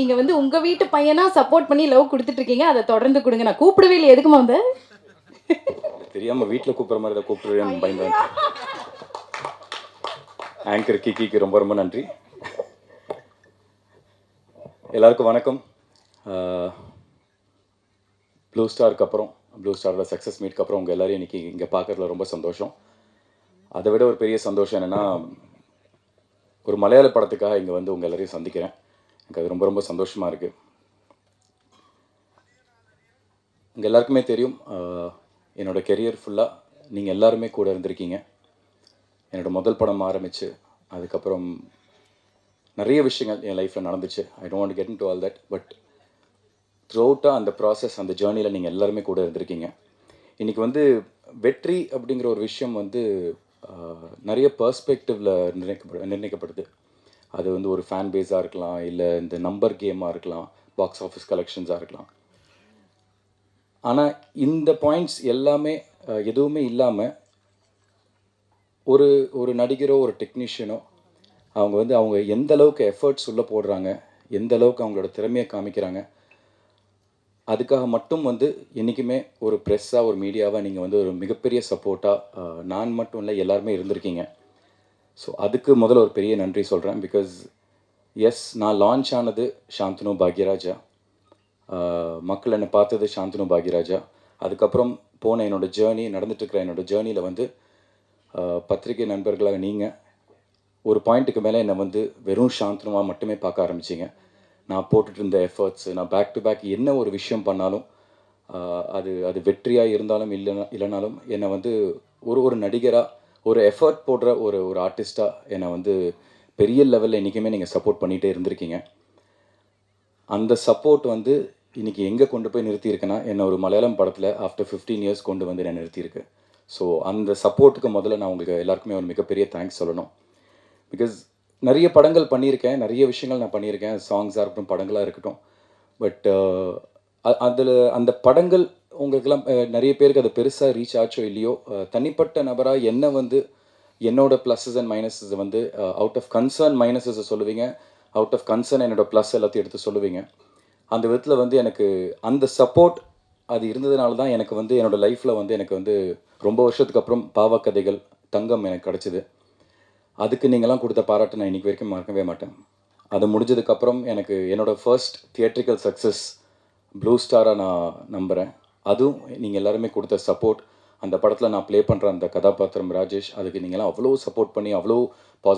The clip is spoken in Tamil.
நீங்க வந்து உங்க வீட்டு பையனா சப்போர்ட் பண்ணி லவ் கொடுத்துட்டு இருக்கீங்க. அதை தொடர்ந்து கொடுங்க. நான் கூப்பிடவே இல்லை. எதுக்குமா வந்த? தெரியாம வீட்டில் கூப்பிட்ற மாதிரி தான் கூப்பிடுவேன் பயந்து. ஆங்கர் கிக்கிக்கு ரொம்ப ரொம்ப நன்றி. எல்லாருக்கும் வணக்கம். ப்ளூ ஸ்டாருக்கு அப்புறம் ப்ளூ ஸ்டாரோட சக்ஸஸ் மீட்க்கு அப்புறம் உங்கள் எல்லோரும் இன்றைக்கி இங்கே பார்க்குறதுல ரொம்ப சந்தோஷம். அதை விட ஒரு பெரிய சந்தோஷம் என்னென்னா, ஒரு மலையாள படத்துக்காக இங்கே வந்து உங்கள் எல்லோரையும் சந்திக்கிறேன். எனக்கு அது ரொம்ப ரொம்ப சந்தோஷமாக இருக்குது. உங்கள் எல்லாருக்குமே தெரியும், என்னோடய கெரியர் ஃபுல்லாக நீங்கள் எல்லாருமே கூட இருந்திருக்கீங்க. என்னோடய முதல் படம் ஆரம்பித்து அதுக்கப்புறம் நிறைய விஷயங்கள் என் லைஃப்பில் நடந்துச்சு. I don't want to get into all that. But த்ரூ அவுட்டாக அந்த ப்ராசஸ், அந்த ஜேர்னியில் நீங்கள் எல்லாருமே கூட இருந்திருக்கீங்க. இன்றைக்கி வந்து வெற்றி அப்படிங்கிற ஒரு விஷயம் வந்து நிறைய பர்ஸ்பெக்டிவில் நிர்ணயிக்கப்படுது. அது வந்து ஒரு ஃபேன் பேஸாக இருக்கலாம், இல்லை இந்த நம்பர் கேமாக இருக்கலாம், பாக்ஸ் ஆஃபீஸ் கலெக்ஷன்ஸாக இருக்கலாம். ஆனால் இந்த பாயிண்ட்ஸ் எல்லாமே எதுவுமே இல்லாமல் ஒரு ஒரு நடிகரோ ஒரு டெக்னீஷியனோ அவங்க எந்த அளவுக்கு எஃபர்ட்ஸ் உள்ளே போடுறாங்க, எந்த அளவுக்கு அவங்களோட திறமையை காமிக்கிறாங்க, அதுக்காக மட்டும் வந்து என்றைக்குமே ஒரு ப்ரெஸ்ஸாக ஒரு மீடியாவாக நீங்கள் வந்து ஒரு மிகப்பெரிய சப்போர்ட்டாக நான் மட்டும் இல்லை எல்லாருமே இருந்திருக்கீங்க. ஸோ அதுக்கு முதல்ல ஒரு பெரிய நன்றி சொல்கிறேன். பிகாஸ் எஸ், நான் லான்ச் ஆனது சாந்தனு பாக்யராஜா, மக்கள் என்னை பார்த்தது சாந்தனு பாக்யராஜா. அதுக்கப்புறம் போன என்னோடய ஜேர்னி, நடந்துட்டுருக்கிற என்னோடய ஜேர்னியில் வந்து பத்திரிகை நண்பர்களாக நீங்கள் ஒரு பாயிண்ட்டுக்கு மேலே என்னை வந்து வெறும் சாந்தனுவாக மட்டுமே பார்க்க ஆரம்பிச்சிங்க. நான் போட்டுட்டு இருந்த எஃபர்ட்ஸு, நான் பேக் டு பேக் என்ன ஒரு விஷயம் பண்ணாலும் அது வெற்றியாக இருந்தாலும் இல்லைனாலும் என்னை வந்து ஒரு நடிகராக, ஒரு எஃபர்ட் போடுற ஒரு ஆர்டிஸ்ட்டாக என்னை வந்து பெரிய லெவலில் என்றைக்குமே நீங்கள் சப்போர்ட் பண்ணிகிட்டே இருந்திருக்கீங்க. அந்த சப்போர்ட் வந்து இன்றைக்கி எங்கே கொண்டு போய் நிறுத்தியிருக்கேன்னா, என்னை ஒரு மலையாளம் படத்தில் ஆஃப்டர் 15 இயர்ஸ் கொண்டு வந்து என்னை நிறுத்தியிருக்கு. ஸோ அந்த சப்போர்ட்டுக்கு முதல்ல நான் உங்களுக்கு எல்லாருக்குமே ஒரு மிகப்பெரிய தேங்க்ஸ் சொல்லணும். பிகாஸ் நிறைய படங்கள் பண்ணியிருக்கேன், நிறைய விஷயங்கள் நான் பண்ணியிருக்கேன், சாங்ஸாக இருக்கட்டும், படங்களாக இருக்கட்டும். பட் அதில் அந்த படங்கள் உங்களுக்கெல்லாம் நிறைய பேருக்கு அது பெருசாக ரீச் ஆச்சோ இல்லையோ, தனிப்பட்ட நபராக என்ன வந்து என்னோட ப்ளஸஸ் அண்ட் மைனஸஸ் வந்து அவுட் ஆஃப் கன்சர்ன் மைனஸஸை சொல்லுவீங்க, அவுட் ஆஃப் கன்சர்ன் என்னோடய ப்ளஸ் எல்லாத்தையும் எடுத்து சொல்லுவீங்க. அந்த விதத்தில் வந்து எனக்கு அந்த சப்போர்ட் அது இருந்ததுனால தான் எனக்கு வந்து என்னோடய லைஃப்பில் வந்து எனக்கு வந்து ரொம்ப வருஷத்துக்கு அப்புறம் பாவக்கதைகள், தங்கம் எனக்கு கிடச்சிது. அதுக்கு நீங்களாம் கொடுத்த பாராட்டு நான் இன்றைக்கி வரைக்கும் மறக்கவே மாட்டேன். அது முடிஞ்சதுக்கப்புறம் எனக்கு என்னோடய ஃபர்ஸ்ட் தியேட்ரிக்கல் சக்ஸஸ் ப்ளூ ஸ்டாராக நான் நம்புகிறேன். அதுவும் நீங்கள் எல்லாருமே கொடுத்த சப்போர்ட். அந்த படத்தில் நான் ப்ளே பண்ணுற அந்த கதாபாத்திரம் ராஜேஷ், அதுக்கு நீங்களாம் அவ்வளோ சப்போர்ட் பண்ணி அவ்வளோ